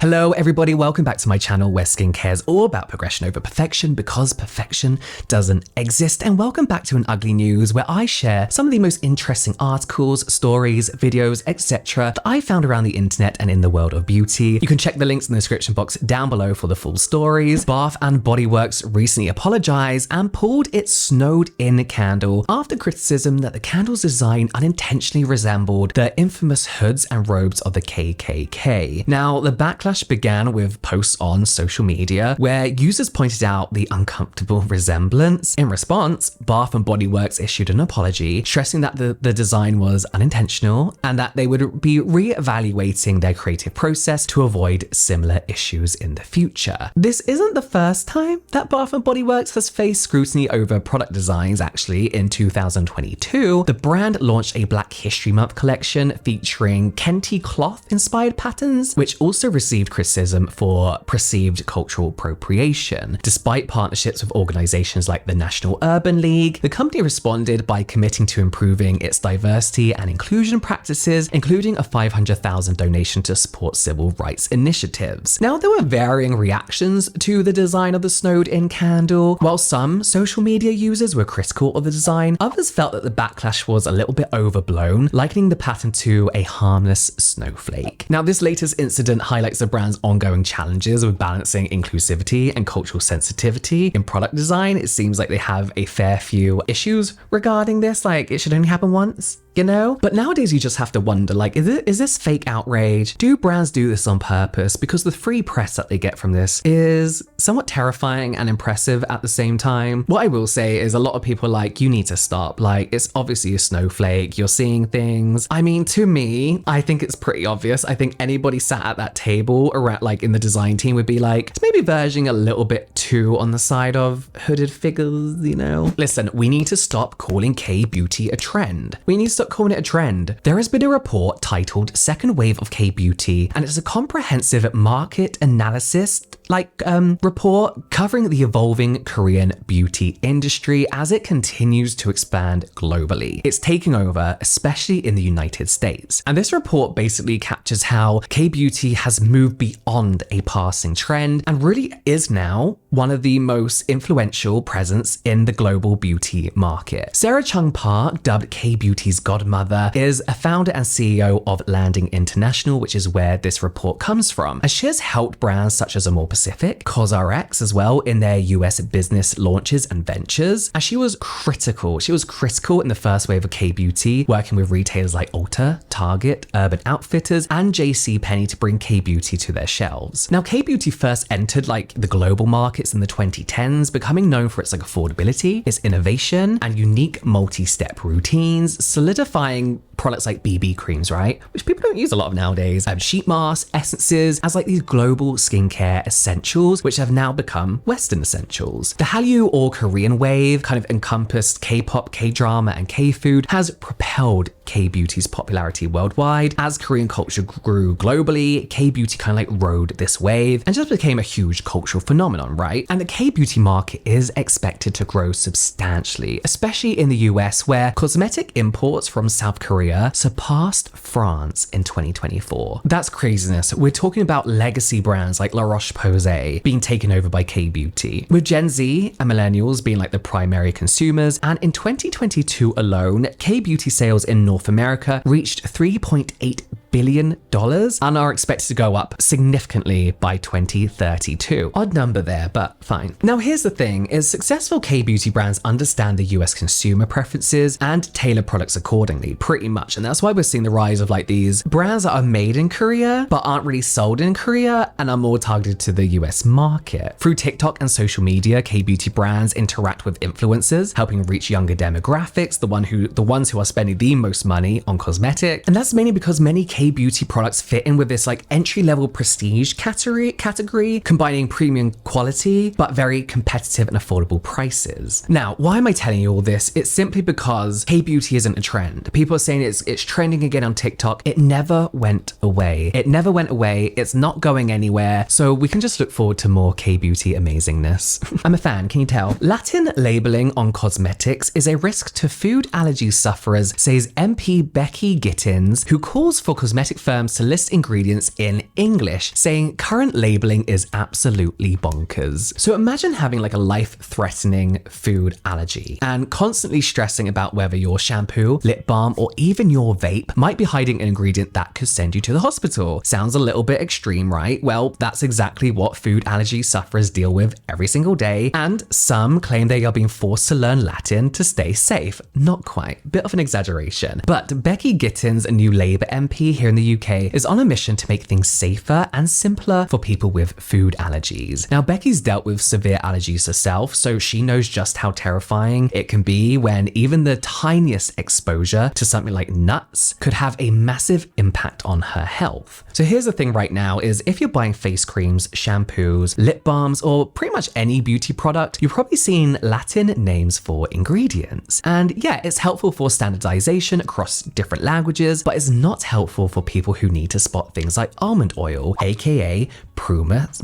Hello everybody, welcome back to my channel where skincare is all about progression over perfection because perfection doesn't exist. And welcome back to An Ugly News, where I share some of the most interesting articles, stories, videos, etc. that I found around the internet and in the world of beauty. You can check the links in the description box down below for the full stories. Bath and Body Works recently apologized and pulled its snowed in candle after criticism that the candle's design unintentionally resembled the infamous hoods and robes of the KKK. Now, the backlash began with posts on social media where users pointed out the uncomfortable resemblance. In response, Bath and Body Works issued an apology, stressing that the design was unintentional and that they would be re-evaluating their creative process to avoid similar issues in the future. This isn't the first time that Bath and Body Works has faced scrutiny over product designs. Actually, in 2022, the brand launched a Black History Month collection featuring Kente cloth-inspired patterns, which also received criticism for perceived cultural appropriation. Despite partnerships with organizations like the National Urban League, the company responded by committing to improving its diversity and inclusion practices, including a $500,000 donation to support civil rights initiatives. Now, there were varying reactions to the design of the snowed-in candle. While some social media users were critical of the design, others felt that the backlash was a little bit overblown, likening the pattern to a harmless snowflake. Now, this latest incident highlights the brand's ongoing challenges with balancing inclusivity and cultural sensitivity in product design. It seems like they have a fair few issues regarding this, like it should only happen once, you know? But nowadays you just have to wonder, like, is this fake outrage? Do brands do this on purpose? Because the free press that they get from this is somewhat terrifying and impressive at the same time. What I will say is a lot of people are like, you need to stop. Like, it's obviously a snowflake, you're seeing things. I mean, to me, I think it's pretty obvious. I think anybody sat at that table around, like in the design team, would be like, it's maybe verging a little bit too on the side of hooded figures, you know? Listen, we need to stop calling K-beauty a trend. We need to stop calling it a trend. There has been a report titled Second Wave of K-beauty, and it's a comprehensive market analysis report covering the evolving Korean beauty industry as it continues to expand globally. It's taking over, especially in the United States. And this report basically captures how K-beauty has moved beyond a passing trend and really is now one of the most influential presence in the global beauty market. Sarah Chung Park, dubbed K-beauty's godmother, is a founder and CEO of Landing International, which is where this report comes from. And she has helped brands such as Amore Pacific, COSRX as well in their US business launches and ventures. And she was critical in the first wave of K-beauty, working with retailers like Ulta, Target, Urban Outfitters, and JCPenney to bring K-beauty to their shelves. Now, K-beauty first entered the global markets in the 2010s, becoming known for its affordability, its innovation, and unique multi-step routines, solidifying products like BB creams, right? Which people don't use a lot of nowadays. Sheet masks, essences, as these global skincare essentials, which have now become Western essentials. The Hallyu or Korean wave kind of encompassed K-pop, K-drama, and K-food, has propelled K-beauty's popularity worldwide. As Korean culture grew globally, K-beauty kind of rode this wave and just became a huge cultural phenomenon, right? And the K-beauty market is expected to grow substantially, especially in the US, where cosmetic imports from South Korea surpassed France in 2024. That's craziness. We're talking about legacy brands like La Roche-Posay being taken over by K-beauty, with Gen Z and millennials being the primary consumers. And in 2022 alone, K-beauty sales in North America reached $3.8 billion and are expected to go up significantly by 2032. Odd number there, but fine. Now, here's the thing, is successful K-beauty brands understand the US consumer preferences and tailor products accordingly, pretty much. And that's why we're seeing the rise of these brands that are made in Korea, but aren't really sold in Korea and are more targeted to the US market. Through TikTok and social media, K-beauty brands interact with influencers, helping reach younger demographics, the ones who are spending the most money on cosmetics. And that's mainly because many K-beauty products fit in with this entry-level prestige category, combining premium quality, but very competitive and affordable prices. Now, why am I telling you all this? It's simply because K-beauty isn't a trend. People are saying it's trending again on TikTok. It never went away. It's not going anywhere. So we can just look forward to more K-beauty amazingness. I'm a fan, can you tell? Latin labeling on cosmetics is a risk to food allergy sufferers, says MP Becky Gittins, who calls for cosmetic firms to list ingredients in English, saying current labeling is absolutely bonkers. So imagine having like a life-threatening food allergy and constantly stressing about whether your shampoo, lip balm, or even your vape might be hiding an ingredient that could send you to the hospital. Sounds a little bit extreme, right? Well, that's exactly what food allergy sufferers deal with every single day, and some claim they are being forced to learn Latin to stay safe. Not quite, bit of an exaggeration. But Becky Gittins, a new Labour MP here in the UK, is on a mission to make things safer and simpler for people with food allergies. Now, Becky's dealt with severe allergies herself, so she knows just how terrifying it can be when even the tiniest exposure to something like nuts could have a massive impact on her health. So here's the thing right now is if you're buying face creams, shampoos, lip balms, or pretty much any beauty product, you've probably seen Latin names for ingredients. And yeah, it's helpful for standardization across different languages, but it's not helpful for people who need to spot things like almond oil, aka Prunus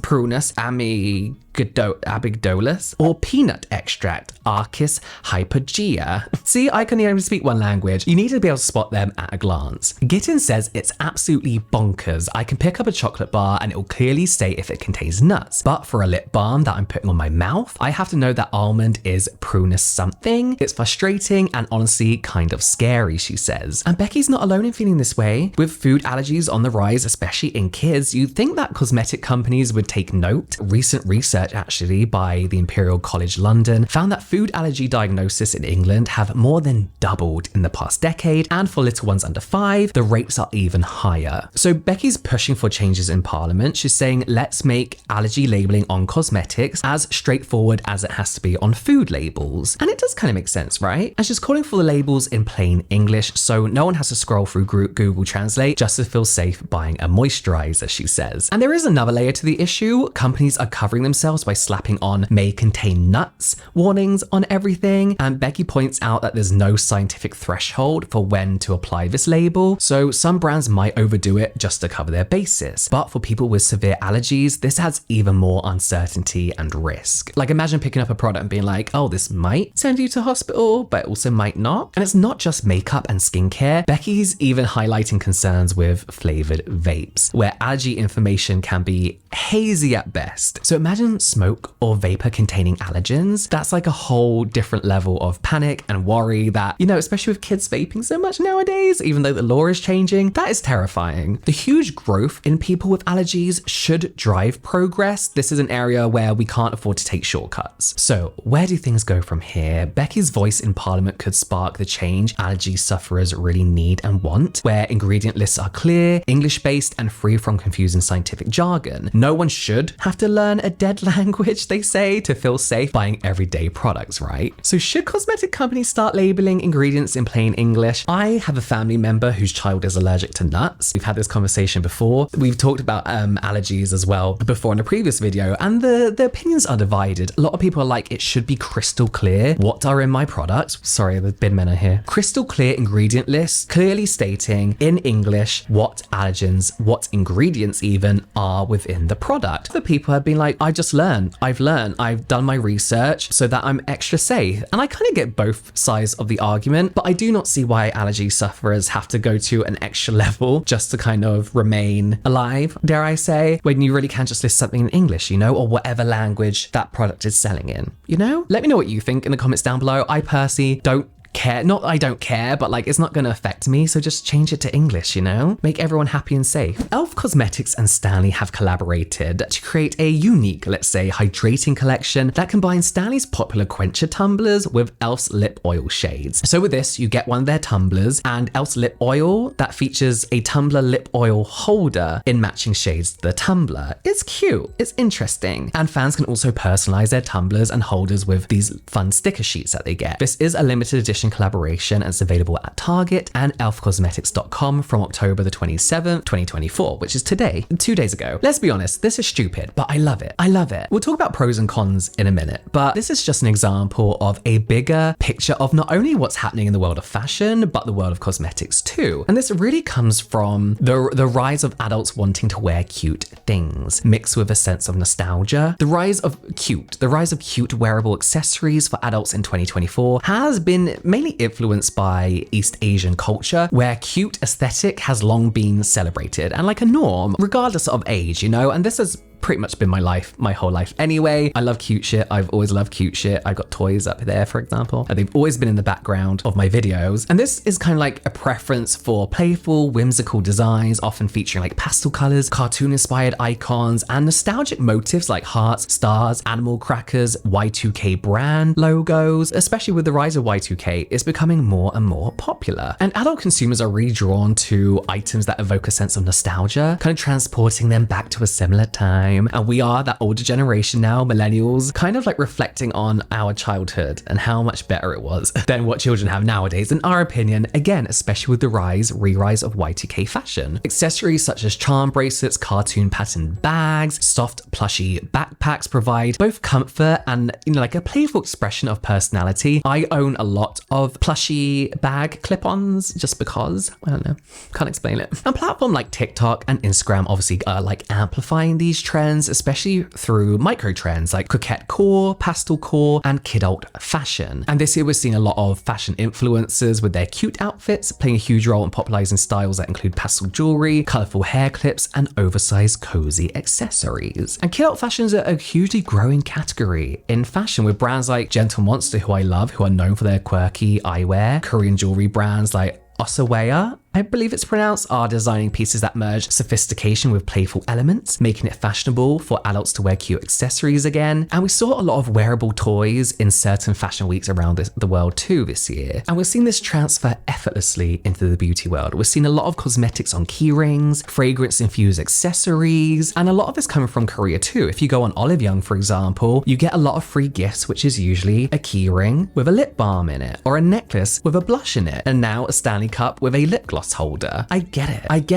amygdalus, or peanut extract, Archis hypogea. See, I can even speak one language. You need to be able to spot them at a glance. Gittins says it's absolutely bonkers. I can pick up a chocolate bar and it will clearly say if it contains nuts. But for a lip balm that I'm putting on my mouth, I have to know that almond is Prunus something. It's frustrating and honestly kind of scary, she says. And Becky's not alone in feeling this way. With food allergies on the rise, especially in kids, you'd think that cosmetic companies would take note. Recent research actually by the Imperial College London found that food allergy diagnosis in England have more than doubled in the past decade, and for little ones under 5, the rates are even higher. So Becky's pushing for changes in Parliament. She's saying, let's make allergy labeling on cosmetics as straightforward as it has to be on food labels. And it does kind of make sense, right? And she's calling for the labels in plain English so no one has to scroll through Google Translate just to feel safe buying a moisturizer, she says. And there is another layer to the issue. Companies are covering themselves by slapping on may contain nuts warnings on everything. And Becky points out that there's no scientific threshold for when to apply this label. So some brands might overdo it just to cover their bases. But for people with severe allergies, this adds even more uncertainty and risk. Like imagine picking up a product and being like, oh, this might send you to hospital, but it also might not. And it's not just makeup and skincare. Becky's even highlighting concerns with flavored vapes, where allergy information can be hazy at best. So imagine smoke or vapor containing allergens. That's like a whole different level of panic and worry that, you know, especially with kids vaping so much nowadays, even though the law is changing, that is terrifying. The huge growth in people with allergies should drive progress. This is an area where we can't afford to take shortcuts. So where do things go from here? Becky's voice in Parliament could spark the change allergy sufferers really need and want, where ingredient lists are clear, English-based, and free from confusing scientific jargon. No one should have to learn a dead language, they say, to feel safe buying everyday products, right? So should cosmetic companies start labeling ingredients in plain English? I have a family member whose child is allergic to nuts. We've had this conversation before. We've talked about allergies as well before in a previous video, and the opinions are divided. A lot of people are like, it should be crystal clear what are in my products. Sorry, the bin men are here. Crystal clear ingredient lists, clearly stating in English what allergens, what ingredients even are within the product. The people have been like, I've learned, I've done my research so that I'm extra safe. And I kind of get both sides of the argument, but I do not see why allergy sufferers have to go to an extra level just to kind of remain alive, dare I say, when you really can just list something in English, you know, or whatever language that product is selling in, you know? Let me know what you think in the comments down below. I personally don't care. Not I don't care, but like it's not going to affect me, so just change it to English, you know? Make everyone happy and safe. e.l.f. Cosmetics and Stanley have collaborated to create a unique, let's say, hydrating collection that combines Stanley's popular Quencher tumblers with e.l.f.'s lip oil shades. So with this, you get one of their tumblers and e.l.f.'s lip oil that features a tumbler lip oil holder in matching shades to the tumbler. It's cute, it's interesting, and fans can also personalize their tumblers and holders with these fun sticker sheets that they get. This is a limited edition collaboration and it's available at Target and elfcosmetics.com from October the 27th, 2024, which is today, 2 days ago. Let's be honest, this is stupid, but I love it. I love it. We'll talk about pros and cons in a minute, but this is just an example of a bigger picture of not only what's happening in the world of fashion, but the world of cosmetics too. And this really comes from the rise of adults wanting to wear cute things, mixed with a sense of nostalgia. The rise of cute wearable accessories for adults in 2024 has been mainly influenced by East Asian culture, where cute aesthetic has long been celebrated and like a norm, regardless of age, you know, and this has pretty much been my whole life anyway. I love cute shit. I've always loved cute shit. I've got toys up there, for example, and they've always been in the background of my videos. And this is kind of like a preference for playful, whimsical designs, often featuring like pastel colors, cartoon-inspired icons, and nostalgic motifs like hearts, stars, animal crackers, Y2K brand logos. Especially with the rise of Y2K, it's becoming more and more popular. And adult consumers are really drawn to items that evoke a sense of nostalgia, kind of transporting them back to a similar time. And we are that older generation now, millennials, kind of like reflecting on our childhood and how much better it was than what children have nowadays, in our opinion, again, especially with the re-rise of Y2K fashion. Accessories such as charm bracelets, cartoon patterned bags, soft plushy backpacks provide both comfort and, you know, like a playful expression of personality. I own a lot of plushy bag clip-ons just because, I don't know, can't explain it. And platforms like TikTok and Instagram obviously are like amplifying these trends, especially through micro trends like coquette core, pastel core, and kidult fashion. And this year we're seeing a lot of fashion influencers with their cute outfits playing a huge role in popularizing styles that include pastel jewelry, colorful hair clips, and oversized cozy accessories. And kidult fashions are a hugely growing category in fashion, with brands like Gentle Monster, who I love, who are known for their quirky eyewear, Korean jewelry brands like Osawaya, I believe it's pronounced, are designing pieces that merge sophistication with playful elements, making it fashionable for adults to wear cute accessories again. And we saw a lot of wearable toys in certain fashion weeks around the world too this year. And we're seeing this transfer effortlessly into the beauty world. We're seeing a lot of cosmetics on key rings, fragrance-infused accessories, and a lot of this coming from Korea too. If you go on Olive Young, for example, you get a lot of free gifts, which is usually a key ring with a lip balm in it, or a necklace with a blush in it, and now a Stanley cup with a lip gloss holder. I get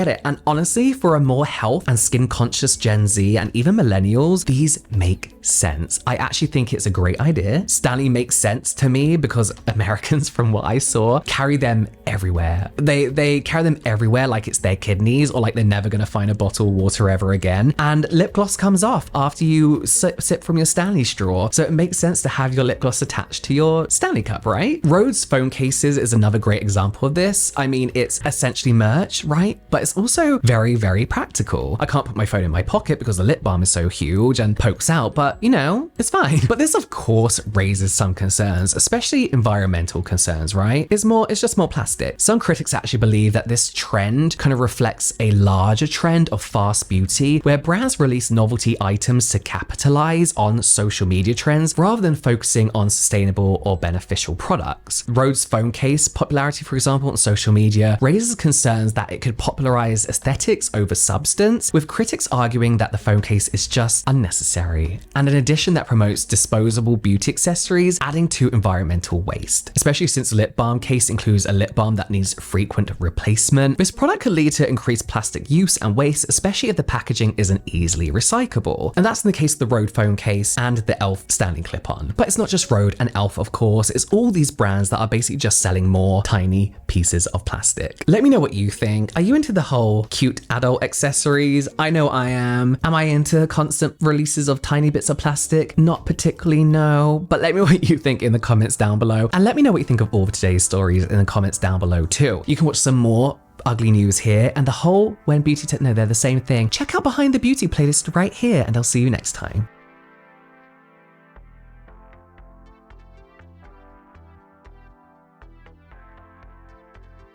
it. And honestly, for a more health and skin conscious Gen Z and even millennials, these make sense. I actually think it's a great idea. Stanley makes sense to me because Americans, from what I saw, carry them everywhere. They carry them everywhere like it's their kidneys, or like they're never gonna find a bottle of water ever again. And lip gloss comes off after you sip from your Stanley straw. So it makes sense to have your lip gloss attached to your Stanley cup, right? Rhodes phone cases is another great example of this. I mean, it's essentially merch, right? But it's also very, very practical. I can't put my phone in my pocket because the lip balm is so huge and pokes out, but you know, it's fine. But this of course raises some concerns, especially environmental concerns, right? It's just more plastic. Some critics actually believe that this trend kind of reflects a larger trend of fast beauty, where brands release novelty items to capitalize on social media trends rather than focusing on sustainable or beneficial products. Rhodes phone case popularity, for example, on social media raises concerns that it could popularize aesthetics over substance, with critics arguing that the phone case is just unnecessary, and an addition that promotes disposable beauty accessories, adding to environmental waste. Especially since lip balm case includes a lip balm that needs frequent replacement, this product could lead to increased plastic use and waste, especially if the packaging isn't easily recyclable. And that's in the case of the Rode phone case and the e.l.f. Stanley clip-on. But it's not just Rode and e.l.f. of course, it's all these brands that are basically just selling more tiny pieces of plastic. Let me know what you think. Are you into the whole cute adult accessories? I know I am. Am I into constant releases of tiny bits of plastic? Not particularly, no. But let me know what you think in the comments down below. And let me know what you think of all of today's stories in the comments down below too. You can watch some more ugly news here, and the whole When Beauty no, they're the same thing. Check out Behind the Beauty playlist right here, and I'll see you next time.